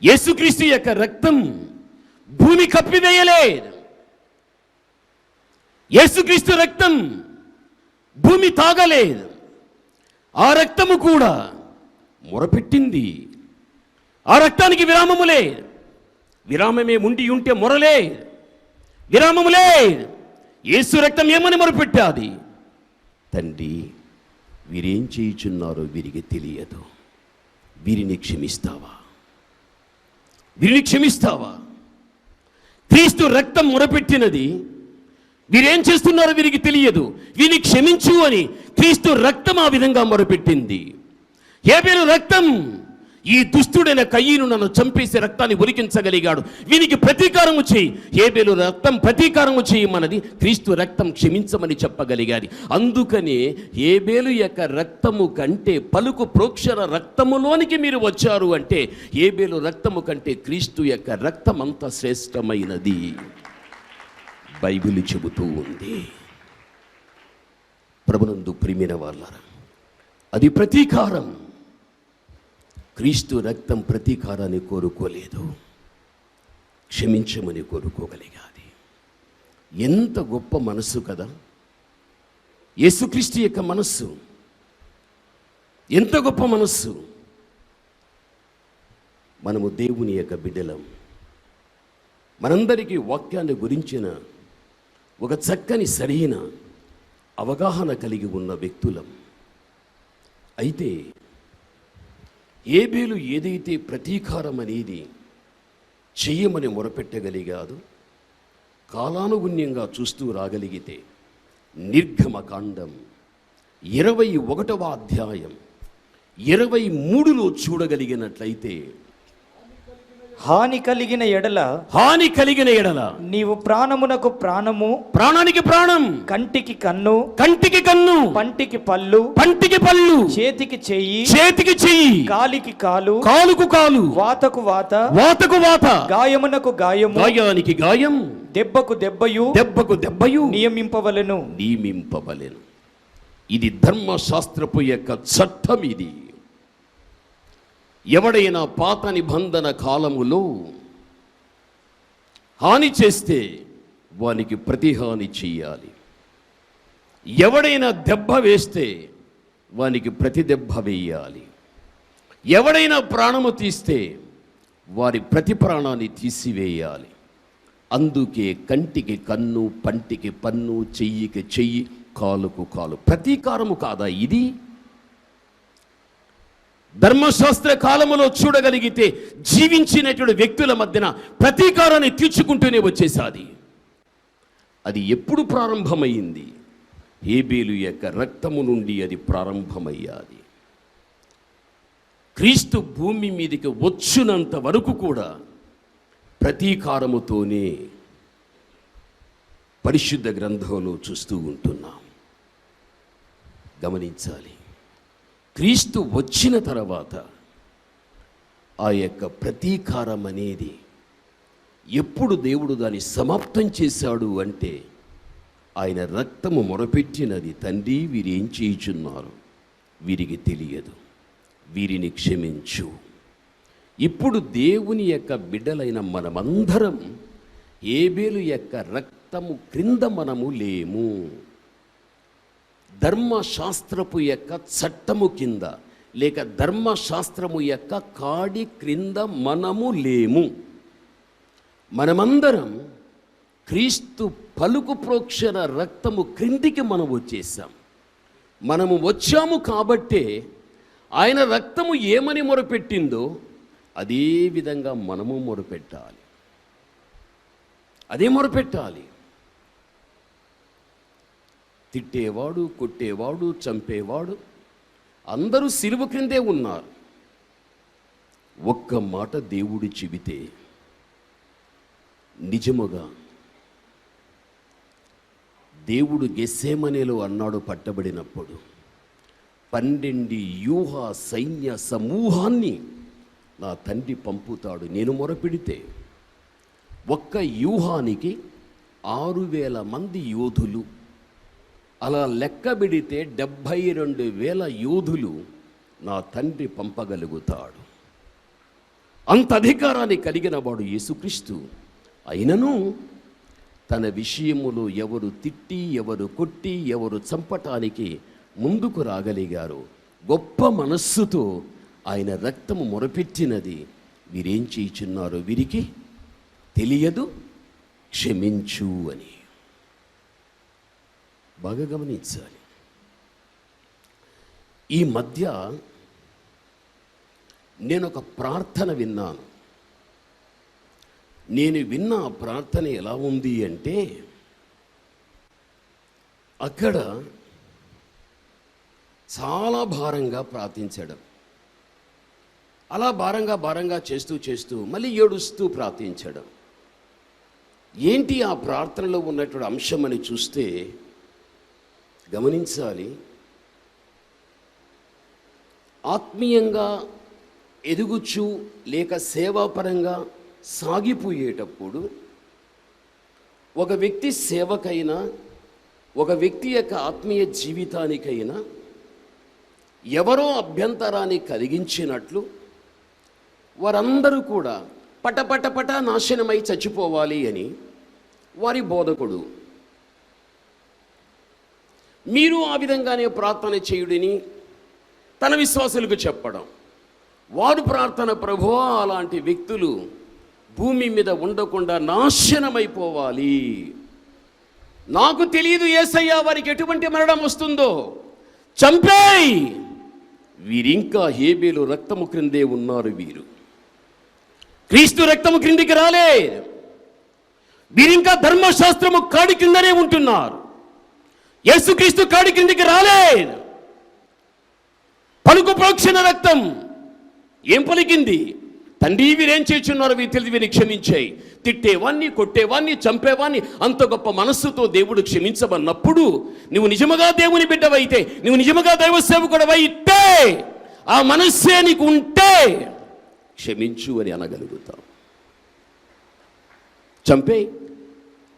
యేసుక్రీస్తు యొక్క రక్తం భూమి కప్పివేయలేదు. యేసుక్రీస్తు రక్తం భూమి తాగలేదు. ఆ రక్తము కూడా మొరపెట్టింది. ఆ రక్తానికి విరామములే. విరామమే ఉండి ఉంటే మొరలే, విరామములే. యేసు రక్తం ఏమని మొరపెట్టాది? తండ్రి, వీరేం చేయుచున్నారో వీరికి తెలియదు, వీరిని క్షమిస్తావా? వీరిని క్షమిస్తావా? క్రీస్తు రక్తం మొరపెట్టినది, వీరేం చేస్తున్నారో వీరికి తెలియదు, వీరిని క్షమించు అని క్రీస్తు రక్తం ఆ విధంగా మొరపెట్టింది. హేబెలు రక్తం, ఈ దుష్టుడైన కయీను నన్ను చంపేసి రక్తాన్ని ఉరికించగలిగాడు, వీనికి ప్రతీకారము చేయి. హేబెలు రక్తం ప్రతీకారము చేయమన్నది, క్రీస్తు రక్తం క్షమించమని చెప్పగలిగాది. అందుకనే హేబెలు యొక్క రక్తము కంటే, పలుకు ప్రోక్షర రక్తములోనికి మీరు వచ్చారు అంటే, హేబెలు రక్తము కంటే క్రీస్తు యొక్క రక్తం అంత శ్రేష్టమైనది బైబిల్ చెబుతూ ఉంది. ప్రభునందు ప్రియమైన వాళ్ళారా, అది ప్రతీకారం. క్రీస్తు రక్తం ప్రతీకారాన్ని కోరుకోలేదు, క్షమించమని కోరుకోగలిగాది. ఎంత గొప్ప మనస్సు కదా యేసుక్రీస్తు యొక్క మనస్సు! ఎంత గొప్ప మనస్సు! మనము దేవుని యొక్క బిడ్డలం. మనందరికీ వాక్యాన్ని గురించిన ఒక చక్కని సరైన అవగాహన కలిగి ఉన్న వ్యక్తులం. అయితే హేబెలు ఏదైతే ప్రతీకారం అనేది చెయ్యమని మొరపెట్టగలిగాదో, కాలానుగుణ్యంగా చూస్తూ రాగలిగితే నిర్గమకాండం 21వ అధ్యాయం 23లో చూడగలిగినట్లయితే, హాని కలిగిన ఎడల నీవు ప్రాణమునకు ప్రాణము, ప్రాణానికి ప్రాణం, కంటికి కన్ను, కంటికి కన్ను, పంటికి పళ్ళు, పంటికి పళ్ళు, చేతికి చెయ్యి, చేతికి చెయ్యి, కాలికి కాలు, కాలుకు కాలు, వాతకు వాత, వాతకు వాత, గాయమునకు గాయము, గాయానికి గాయం, దెబ్బకు దెబ్బయు, దెబ్బకు దెబ్బయు నియమింపవలెను. ఇది ధర్మశాస్త్రపు యొక్క చట్టం. ఇది ఎవడైనా పాత నిబంధన కాలములో హాని చేస్తే వానికి ప్రతిహాని చెయ్యాలి. ఎవడైనా దెబ్బ వేస్తే వానికి ప్రతి దెబ్బ వేయాలి. ఎవడైనా ప్రాణము తీస్తే వారి ప్రతి ప్రాణాన్ని తీసివేయాలి. అందుకే కంటికి కన్ను, పంటికి పన్ను, చెయ్యికి చెయ్యి, కాలుకు కాలు. ప్రతీకారము కాదా ఇది? ధర్మశాస్త్ర కాలములో చూడగలిగితే జీవించినటువంటి వ్యక్తుల మధ్యన ప్రతీకారాన్ని తీర్చుకుంటూనే వచ్చేసాది. అది ఎప్పుడు ప్రారంభమైంది? హేబెలు యొక్క రక్తము నుండి అది ప్రారంభమయ్యాది. క్రీస్తు భూమి మీదకి వచ్చినంత వరకు కూడా ప్రతీకారముతోనే పరిశుద్ధ గ్రంథంలో చూస్తూ ఉంటున్నాం. గమనించాలి, క్రీస్తు వచ్చిన తర్వాత ఆ యొక్క ప్రతీకారం అనేది ఎప్పుడు దేవుడు దాన్ని సమాప్తం చేశాడు అంటే, ఆయన రక్తము మొరపెట్టినది, తండ్రి, వీరేం చేయుచున్నారు, వీరికి తెలియదు, వీరిని క్షమించు. ఇప్పుడు దేవుని యొక్క బిడ్డలైన మనమందరం హేబెలు యొక్క రక్తము క్రింద మనము లేము. ధర్మశాస్త్రపు యొక్క చట్టము కింద, లేక ధర్మశాస్త్రము యొక్క కాడి క్రింద మనము లేము. మనమందరం క్రీస్తు పలుకు ప్రోక్షణ రక్తము క్రిందికి మనం వచ్చేసాం. మనము వచ్చాము కాబట్టే ఆయన రక్తము ఏమని మొరపెట్టిందో అదే విధంగా మనము మొరపెట్టాలి. అదే మొరపెట్టాలి. తిట్టేవాడు, కొట్టేవాడు, చంపేవాడు అందరూ సిలువ క్రిందే ఉన్నారు. ఒక్క మాట దేవుడు చెబితే నిజముగా దేవుడు గెత్సేమనేలో అన్నాడు, పట్టబడినప్పుడు 12 వ్యూహ సైన్య సమూహాన్ని నా తండ్రి పంపుతాడు నేను మొరపెడితే. ఒక్క వ్యూహానికి 6,000 మంది యోధులు, అలా లెక్క పెడితే 72,000 యోధులు నా తండ్రి పంపగలుగుతాడు. అంత అధికారాన్ని కలిగిన వాడు యేసుక్రీస్తు. అయినను తన విషయములో ఎవరు తిట్టి, ఎవరు కొట్టి, ఎవరు చంపటానికి ముందుకు రాగలిగారు. గొప్ప మనస్సుతో ఆయన రక్తము మొరపెట్టినది. వీరేం చేయుచున్నారో వీరికి తెలియదు, క్షమించు అని. బాగా గమనించాలి. ఈ మధ్య నేను ఒక ప్రార్థన విన్నాను. నేను విన్న ఆ ప్రార్థన ఎలా ఉంది అంటే, అక్కడ చాలా భారంగా ప్రార్థించడం, అలా భారంగా చేస్తూ మళ్ళీ ఏడుస్తూ ప్రార్థించడం. ఏంటి ఆ ప్రార్థనలో ఉన్నటువంటి అంశం అని చూస్తే గమనించాలి. ఆత్మీయంగా ఎదుగుచు లేక సేవాపరంగా సాగిపోయేటప్పుడు ఒక వ్యక్తి సేవకైనా, ఒక వ్యక్తి యొక్క ఆత్మీయ జీవితానికైనా ఎవరో అభ్యంతరాన్ని కలిగించినట్లు వారందరూ కూడా పటపటపట నాశనమై చచ్చిపోవాలి అని వారి బోధకుడు. మీరు ఆ విధంగానే ప్రార్థన చేయుడిని తన విశ్వాసులకు చెప్పడం. వారు ప్రార్థన, ప్రభువా అలాంటి వ్యక్తులు భూమి మీద ఉండకుండా నాశనమైపోవాలి. నాకు తెలియదు యేసయ్యా వారికి ఎటువంటి మరణం వస్తుందో, చంపేయ్. వీరింకా హేబేలు రక్తము క్రిందే ఉన్నారు. వీరు క్రీస్తు రక్తము క్రిందికి రాలే. వీరింకా ధర్మశాస్త్రము కాడి కిందనే ఉంటున్నారు. యేసుక్రీస్తు కాడి కిందికి రాలే. పలుకు ప్రోక్షణ రక్తం ఏం పలికింది? తండ్రి వీరేం చేస్తున్నారు వీరు తెలియదు, వీరిని క్షమించాయి. తిట్టేవాన్ని, కొట్టేవాన్ని, చంపేవాన్ని అంత గొప్ప మనస్సుతో దేవుడు క్షమించమన్నప్పుడు, నువ్వు నిజముగా దేవుని బిడ్డవైతే, నువ్వు నిజముగా దైవ సేవకుడవైతే, ఆ మనస్సే నీకు ఉంటే క్షమించు అని అనగలుగుతాం. చంపే,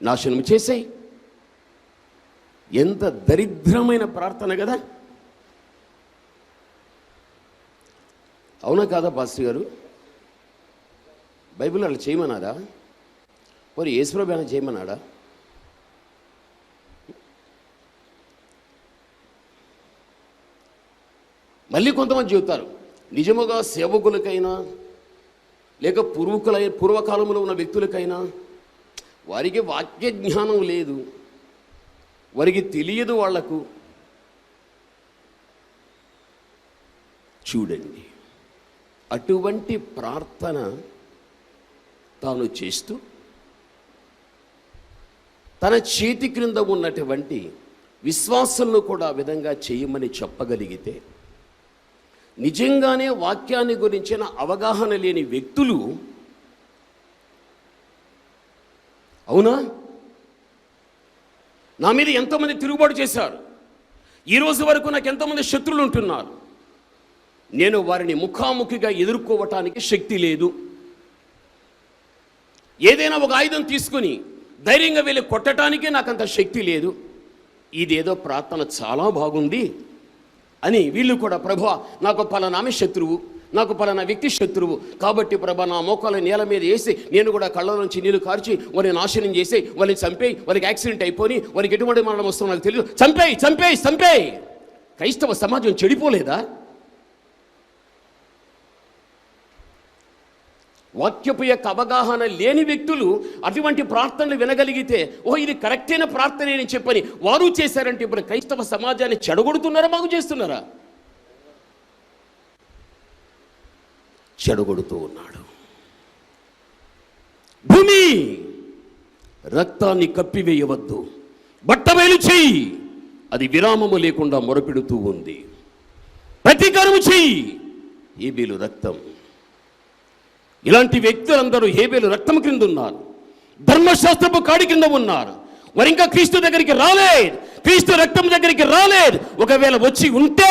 నాశనం చేసే. ఎంత దరిద్రమైన ప్రార్థన కదా. అవునా కాదా పాస్టర్ గారు? బైబిల్ అలా చేయమన్నాడా? మరి యేసుప్రభు ఏమైనా చేయమన్నాడా? మళ్ళీ కొంతమంది చెబుతారు, నిజముగా సేవకులకైనా లేక పూర్వకాలంలో ఉన్న వ్యక్తులకైనా వారికి వాక్య జ్ఞానం లేదు, వారికి తెలియదు. వాళ్లకు చూడండి, అటువంటి ప్రార్థన తాను చేస్తూ తన చేతి క్రింద ఉన్నటువంటి విశ్వాసులను కూడా ఆ విధంగా చేయమని చెప్పగలిగితే, నిజంగానే వాక్యాన్ని గురించిన అవగాహన లేని వ్యక్తులు, అవునా, నా మీద ఎంతోమంది తిరుగుబాటు చేశారు, ఈరోజు వరకు నాకు ఎంతోమంది శత్రువులు ఉంటున్నారు, నేను వారిని ముఖాముఖిగా ఎదుర్కోవటానికి శక్తి లేదు, ఏదైనా ఒక ఆయుధం తీసుకుని ధైర్యంగా వెళ్ళి కొట్టడానికి నాకంత శక్తి లేదు, ఇదేదో ప్రార్థన చాలా బాగుంది అని వీళ్ళు కూడా, ప్రభువా నాకు పలానామె శత్రువు, నాకు పలానా వ్యక్తి శత్రువు, కాబట్టి ప్రభా నా మోకాల నేల మీద వేసి నేను కూడా కళ్ళ నుంచి నీళ్లు కార్చి వారిని నాశనం చేసి వాళ్ళని చంపేయి, వారికి యాక్సిడెంట్ అయిపోయి వారికి ఎటువంటి మరణం వస్తుందో నాకు తెలియదు, చంపేయి చంపేయి చంపేయి. క్రైస్తవ సమాజం చెడిపోలేదా? వాక్యపు యొక్క అవగాహన లేని వ్యక్తులు అటువంటి ప్రార్థనలు వినగలిగితే, ఓ ఇది కరెక్టైన ప్రార్థన అని చెప్పని వారు చేశారంటే ఇప్పుడు క్రైస్తవ సమాజాన్ని చెడగొడుతున్నారా, బాగు చేస్తున్నారా? చెడగొడుతూ ఉన్నాడు. భూమి రక్తాన్ని కప్పివేయవద్దు, బట్టబయలు చెయ్యి, అది విరామము లేకుండా మొరపెడుతూ ఉంది. ప్రతీకారము చెయ్యి, హేబేలు రక్తం. ఇలాంటి వ్యక్తులందరూ హేబేలు రక్తం క్రింద ఉన్నారు, ధర్మశాస్త్రపు కాడి కింద ఉన్నారు. వారు ఇంకా క్రీస్తు దగ్గరికి రాలేదు, క్రీస్తు రక్తం దగ్గరికి రాలేదు. ఒకవేళ వచ్చి ఉంటే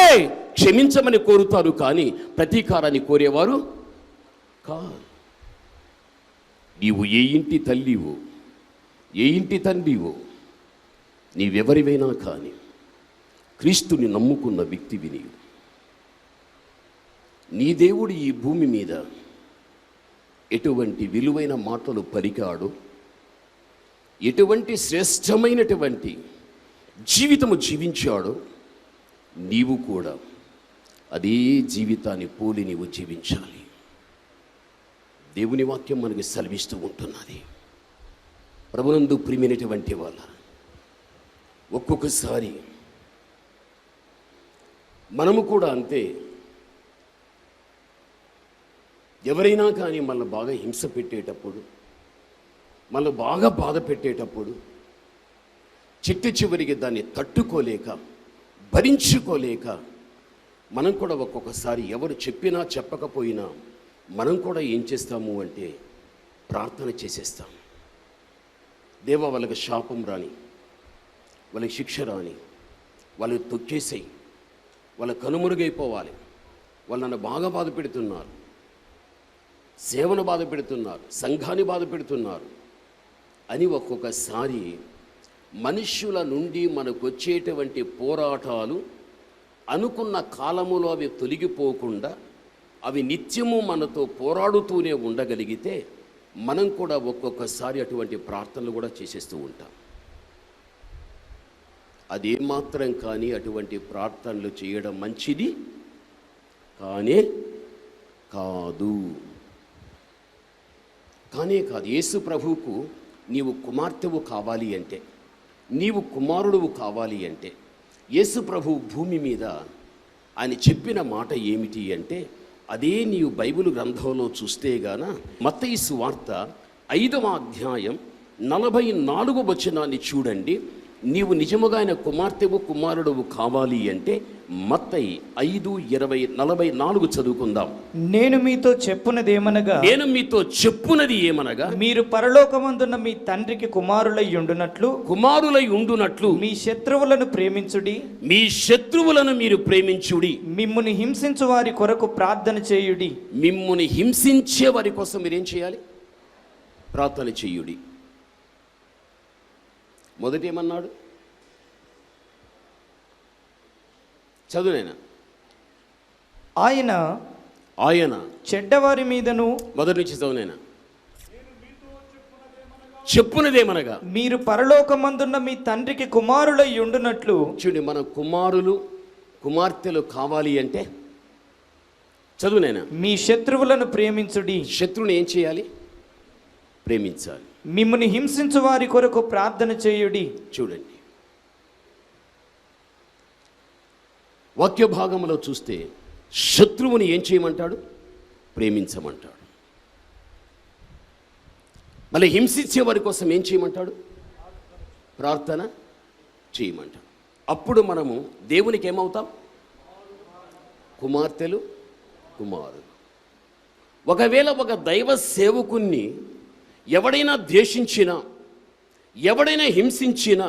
క్షమించమని కోరుతారు, కానీ ప్రతీకారాన్ని కోరేవారు కాదు. నీవు ఏ ఇంటి తల్లివో, ఏ ఇంటి తండ్రివో, నీవెవరివైనా కానీ క్రీస్తుని నమ్ముకున్న వ్యక్తివి నీవు. నీ దేవుడు ఈ భూమి మీద ఎటువంటి విలువైన మాటలు పలికాడు, ఎటువంటి శ్రేష్టమైనటువంటి జీవితము జీవించాడు, నీవు కూడా అదే జీవితాన్ని పోలి నీవు జీవించాలి. దేవుని వాక్యం మనకి సెలవిస్తూ ఉంటున్నది. ప్రభునందు ప్రియమైనటువంటి వాళ్ళ, ఒక్కొక్కసారి మనము కూడా అంతే. ఎవరైనా కానీ మనల్ని బాగా హింస పెట్టేటప్పుడు, మనల్ని బాగా బాధ పెట్టేటప్పుడు చివరికి దాన్ని తట్టుకోలేక, భరించుకోలేక మనం కూడా ఒక్కొక్కసారి ఎవరు చెప్పినా చెప్పకపోయినా మనం కూడా ఏం చేస్తాము అంటే ప్రార్థన చేసేస్తాం. దేవా, వాళ్ళకి శాపం రాని, వాళ్ళకి శిక్ష రాని, వాళ్ళకి తొక్కేసేయి, వాళ్ళ కనుమరుగైపోవాలి, వాళ్ళు నన్ను బాగా బాధ పెడుతున్నారు, సేవను బాధ పెడుతున్నారు, సంఘాన్ని బాధ పెడుతున్నారు అని ఒక్కొక్కసారి మనుష్యుల నుండి మనకు వచ్చేటువంటి పోరాటాలు అనుకున్న కాలములో అవి తొలగిపోకుండా అవి నిత్యము మనతో పోరాడుతూనే ఉండగలిగితే మనం కూడా ఒక్కొక్కసారి అటువంటి ప్రార్థనలు కూడా చేసేస్తూ ఉంటాం. అదేమాత్రం కానీ అటువంటి ప్రార్థనలు చేయడం మంచిది కానే కాదు. యేసు ప్రభువుకు నీవు కుమార్తెవు కావాలి అంటే, నీవు కుమారుడువు కావాలి అంటే, యేసు ప్రభువు భూమి మీద ఆయన చెప్పిన మాట ఏమిటి అంటే, అదే నీవు బైబిల్ గ్రంథంలో చూస్తే గాన మత్తయి సువార్త 5వ అధ్యాయం 44వ వచనాన్ని చూడండి. నీవు నిజముగా ఆయన కుమార్తెవు కుమారుడువు కావాలి అంటే మత్తయి 5:44 చదువుకుందాం. నేను మీతో చెప్పున్నది ఏమనగా మీరు పరలోకమందున్న మీ తండ్రికి కుమారులై ఉండునట్లు మీ శత్రువులను మీరు ప్రేమించుడి, మిమ్ముని హింసించు వారి కొరకు ప్రార్థన చేయుడి. మిమ్ముని హింసించే వారి కోసం మీరేం చేయాలి? ప్రార్థన చేయుడి. మొదటి ఏమన్నాడు? చదువునైనా ఆయన చెడ్డవారి మీదను, మొదటి నుంచి చదువునైనా, చెప్పునదేమనగా మీరు పరలోకమందున్న మీ తండ్రికి కుమారులై ఉండునట్లు. చూడండి, మన కుమారులు కుమార్తెలు కావాలి అంటే చదువునైనా మీ శత్రువులను ప్రేమించుడి. శత్రువుని ఏం చేయాలి? ప్రేమించాలి. మిమ్ముని హింసించు వారి కొరకు ప్రార్థన చేయుడి. చూడండి, వాక్య భాగంలో చూస్తే శత్రువుని ఏం చేయమంటాడు? ప్రేమించమంటాడు. మళ్ళీ హింసించే వారి కోసం ఏం చేయమంటాడు? ప్రార్థన చేయమంటాడు. అప్పుడు మనము దేవునికి ఏమవుతాం? కుమార్తెలు, కుమారులు. ఒకవేళ ఒక దైవ సేవకుణ్ణి ఎవడైనా ద్వేషించినా, ఎవడైనా హింసించినా,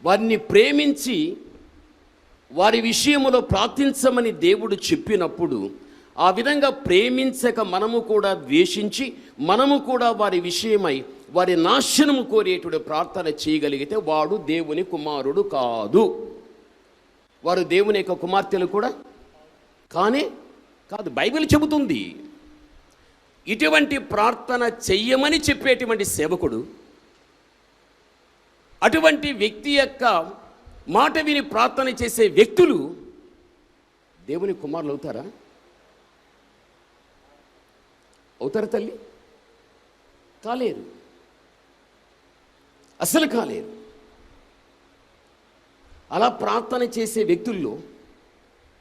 వారిని ప్రేమించి వారి విషయములో ప్రార్థించమని దేవుడు చెప్పినప్పుడు, ఆ విధంగా ప్రేమించక మనము కూడా ద్వేషించి, మనము కూడా వారి విషయమై వారి నాశనము కోరేటువంటి ప్రార్థన చేయగలిగితే వాడు దేవుని కుమారుడు కాదు. వారు దేవుని యొక్క కుమార్తెలు కూడా కాదు. బైబిల్ చెబుతుంది. ఇటువంటి ప్రార్థన చెయ్యమని చెప్పేటువంటి సేవకుడు అటువంటి వ్యక్తి యొక్క మాట విని ప్రార్థన చేసే వ్యక్తులు దేవుని కుమారులు అవుతారా? అవుతారా తల్లి? కాలేరు, అసలు కాలేరు. అలా ప్రార్థన చేసే వ్యక్తుల్లో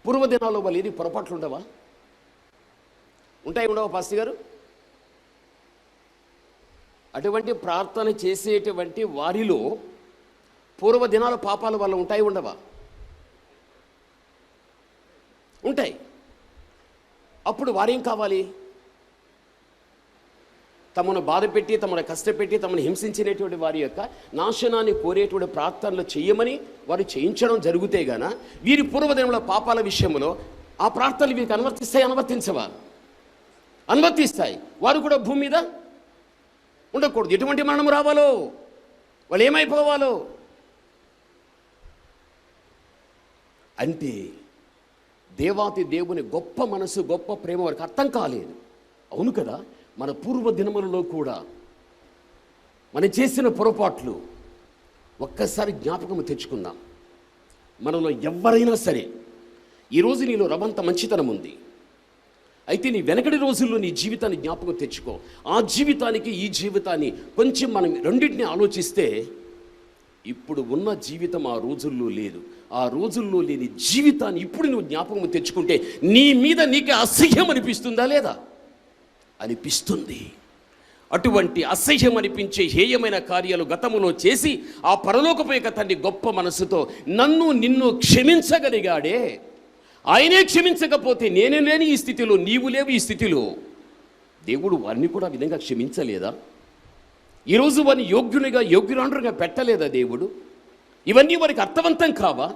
పూర్వదినాల్లో వాళ్ళు ఏది పొరపాట్లు ఉండవా? ఉండవా పాస్టర్ గారు? అటువంటి ప్రార్థన చేసేటువంటి వారిలో పూర్వదినాల పాపాల వల్ల ఉండవా? ఉంటాయి. అప్పుడు వారేం కావాలి? తమను బాధపెట్టి, తమను కష్టపెట్టి, తమను హింసించినటువంటి వారి యొక్క నాశనాన్ని కోరేటువంటి ప్రార్థనలు చేయమని వారు చేయించడం జరిగితే గాన వీరి పూర్వదినంలో పాపాల విషయంలో ఆ ప్రార్థనలు వీరికి అనువర్తించవా? అనువర్తిస్తాయి. వారు కూడా భూమి మీద ఉండకూడదు. ఎటువంటి మరణం రావాలో, వాళ్ళు ఏమైపోవాలో. అంటే దేవాతి దేవుని గొప్ప మనసు, గొప్ప ప్రేమ వారికి అర్థం కాలేదు. అవును కదా, మన పూర్వ దినములలో కూడా మనం చేసిన పొరపాట్లు ఒక్కసారి జ్ఞాపకం తెచ్చుకుందాం. మనలో ఎవరైనా సరే, ఈరోజు నీలో రవంత మంచితనం ఉంది, అయితే నీ వెనకటి రోజుల్లో నీ జీవితాన్ని జ్ఞాపకం తెచ్చుకో. ఆ జీవితానికి ఈ జీవితాన్ని కొంచెం మనం రెండింటిని ఆలోచిస్తే, ఇప్పుడు ఉన్న జీవితం ఆ రోజుల్లో లేదు. ఆ రోజుల్లో లేని జీవితాన్ని ఇప్పుడు నువ్వు జ్ఞాపకం తెచ్చుకుంటే నీ మీద నీకే అసహ్యం అనిపిస్తుందా లేదా? అనిపిస్తుంది. అటువంటి అసహ్యం అనిపించే హేయమైన కార్యాలు గతములో చేసి ఆ పరలోకపు యొక్క తండ్రి గొప్ప మనసుతో నన్ను నిన్ను క్షమించగలిగాడే. ఆయనే క్షమించకపోతే నేనే లేని ఈ స్థితిలో, నీవు లేవు ఈ స్థితిలో, దేవుడు వారిని కూడా ఆ విధంగా క్షమించలేదా? ఈరోజు వారిని యోగ్యురాండ్రుగా పెట్టలేదా దేవుడు? ఇవన్నీ వారికి అర్థవంతం కావా?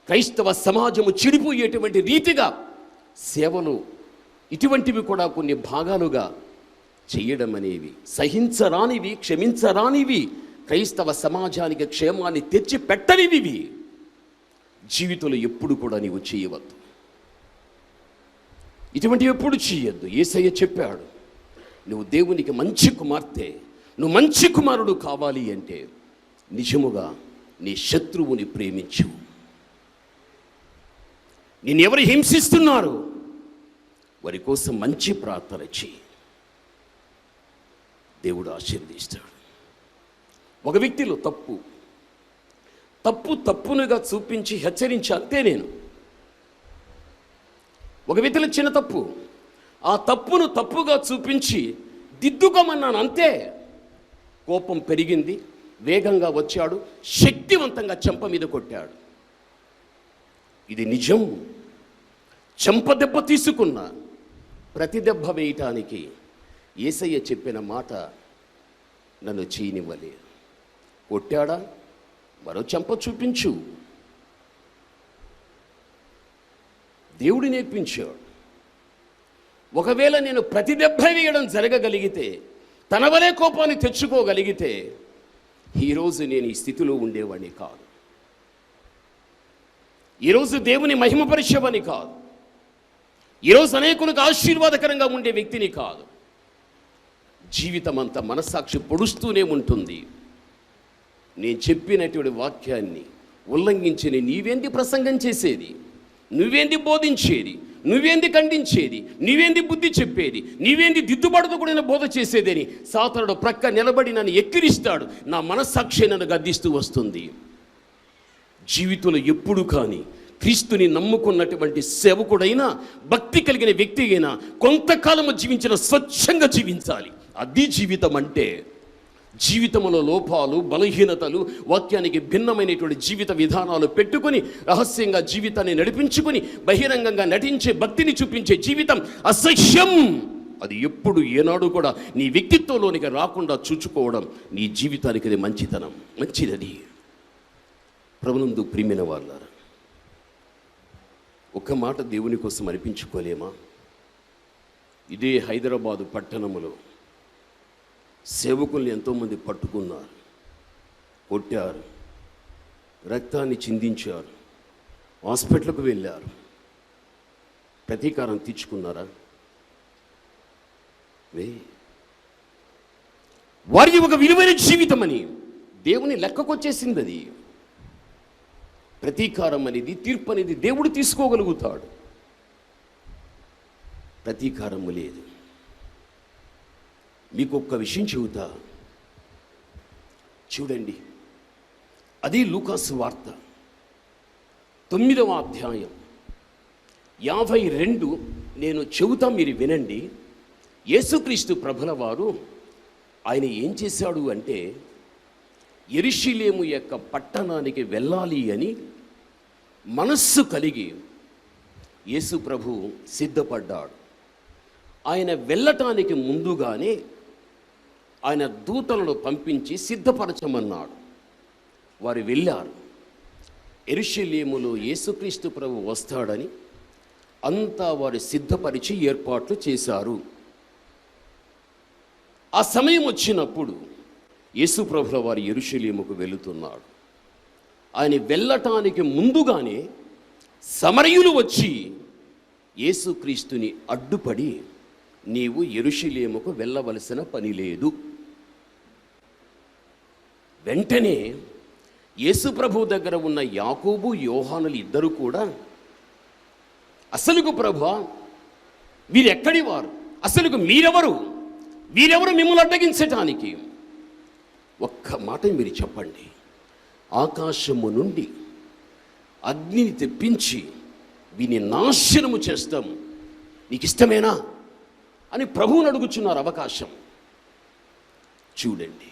క్రైస్తవ సమాజము చెడిపోయేటువంటి రీతిగా సేవలు ఇటువంటివి కూడా కొన్ని భాగాలుగా చేయడం అనేవి సహించరానివి, క్షమించరానివి, క్రైస్తవ సమాజానికి క్షేమాన్ని తెచ్చి పెట్టనివి జీవితంలో ఎప్పుడు కూడా నీవు చేయవద్దు. ఇటువంటివి ఎప్పుడు చేయొద్దు. యేసయ్య చెప్పాడు, నువ్వు దేవునికి మంచి కుమార్తె, నువ్వు మంచి కుమారుడు కావాలి అంటే నిజముగా నీ శత్రువుని ప్రేమించు. నిన్నెవరు హింసిస్తున్నారు వారి కోసం మంచి ప్రార్థన చేయి, దేవుడు ఆశీర్వదిస్తాడు. ఒక వ్యక్తిలో తప్పునుగా చూపించి హెచ్చరించి అంతే. నేను ఒక వ్యక్తిలో చిన్న తప్పు, ఆ తప్పును తప్పుగా చూపించి దిద్దుకోమన్నాను అంతే. కోపం పెరిగింది, వేగంగా వచ్చాడు, శక్తివంతంగా చెంప మీద కొట్టాడు. ఇది నిజం. చెంప దెబ్బ తీసుకున్న ప్రతి దెబ్బ వేయటానికి యేసయ్య చెప్పిన మాట నన్ను చేయనివ్వలేదు. కొట్టాడా, మరో చెంప చూపించు. దేవుడు నేర్పించాడు. ఒకవేళ నేను ప్రతి దెబ్బ వేయడం జరగగలిగితే, తన వలే కోపాన్ని తెచ్చుకోగలిగితే, ఈరోజు నేను ఈ స్థితిలో ఉండేవాడిని కాదు. ఈరోజు దేవుని మహిమపరిచేవాని కాదు. ఈరోజు అనేకులకు ఆశీర్వాదకరంగా ఉండే వ్యక్తిని కాదు. జీవితం అంతా మనస్సాక్షి పొడుస్తూనే ఉంటుంది. నేను చెప్పినటువంటి వాక్యాన్ని ఉల్లంఘించి నీవేంది ప్రసంగం చేసేది, నువ్వేంది బోధించేది, నువ్వేంది ఖండించేది, నువ్వేంది బుద్ధి చెప్పేది, నీవేంది దిద్దుబాటుతో కూడిన బోధ చేసేదని సాతానుడు ప్రక్క నిలబడి నన్ను ఎక్కిరిస్తాడు. నా మనస్సాక్షి నన్ను గద్దిస్తూ వస్తుంది. జీవితంలో ఎప్పుడు కానీ క్రీస్తుని నమ్ముకున్నటువంటి సేవకుడైనా, భక్తి కలిగిన వ్యక్తి అయినా కొంతకాలము జీవించిన స్వచ్ఛంగా జీవించాలి. అది జీవితం అంటే. జీవితంలో లోపాలు, బలహీనతలు, వాక్యానికి భిన్నమైనటువంటి జీవిత విధానాలు పెట్టుకొని రహస్యంగా జీవితాన్ని నడిపించుకొని బహిరంగంగా నటించే, భక్తిని చూపించే జీవితం అసహ్యం. అది ఎప్పుడు ఏనాడు కూడా నీ వ్యక్తిత్వంలోనికి రాకుండా చూచుకోవడం నీ జీవితానికి అది మంచిదది. ప్రభునందు ప్రియమైన వాళ్ళారా, ఒక్క మాట దేవుని కోసం అర్పించుకోలేమా? ఇదే హైదరాబాదు పట్టణంలో సేవకుల్ని ఎంతోమంది పట్టుకున్నారు, కొట్టారు, రక్తాన్ని చిందించారు, హాస్పిటల్కు వెళ్ళారు. ప్రతీకారం తీర్చుకున్నారా? వారికి ఒక విలువైన జీవితం అని దేవుని లెక్కకొచ్చేసింది. అది ప్రతీకారం అనేది, తీర్పు అనేది దేవుడు తీసుకోగలుగుతాడు. ప్రతీకారము లేదు. మీకు ఒక్క విషయం చెబుతా, చూడండి. అది లూకాసు వార్త 9వ అధ్యాయం 52 నేను చెబుతా, మీరు వినండి. యేసుక్రీస్తు ప్రభుల వారు ఆయన ఏం చేశాడు అంటే, యెరూషలేము యొక్క పట్టణానికి వెళ్ళాలి అని మనస్సు కలిగి యేసు ప్రభు సిద్ధపడ్డాడు. ఆయన వెళ్ళటానికి ముందుగానే ఆయన దూతలను పంపించి సిద్ధపరచమన్నాడు. వారు వెళ్ళారు. యెరూషలేములో యేసుక్రీస్తు ప్రభు వస్తాడని అంతా వారు సిద్ధపరిచి ఏర్పాట్లు చేశారు. ఆ సమయం వచ్చినప్పుడు యేసు ప్రభుల వారు యెరూషలేముకు వెళుతున్నాడు. ఆయన వెళ్ళటానికి ముందుగానే సమరయులు వచ్చి యేసుక్రీస్తుని అడ్డుపడి నీవు యెరూషలేముకు వెళ్ళవలసిన పని లేదు. వెంటనే యేసు ప్రభు దగ్గర ఉన్న యాకోబు యోహానులు ఇద్దరు కూడా, అసలుకు ప్రభువా వీరెక్కడి వారు, అసలుకు మీరెవరు, వీరెవరు మిమ్మల్ని అడ్డగించటానికి? ఒక్క మాట మీరు చెప్పండి, ఆకాశము నుండి అగ్నిని తెప్పించి వీని నాశనము చేస్తాము, నీకు ఇష్టమేనా అని ప్రభువుని అడుగుచున్నారు అవకాశం. చూడండి,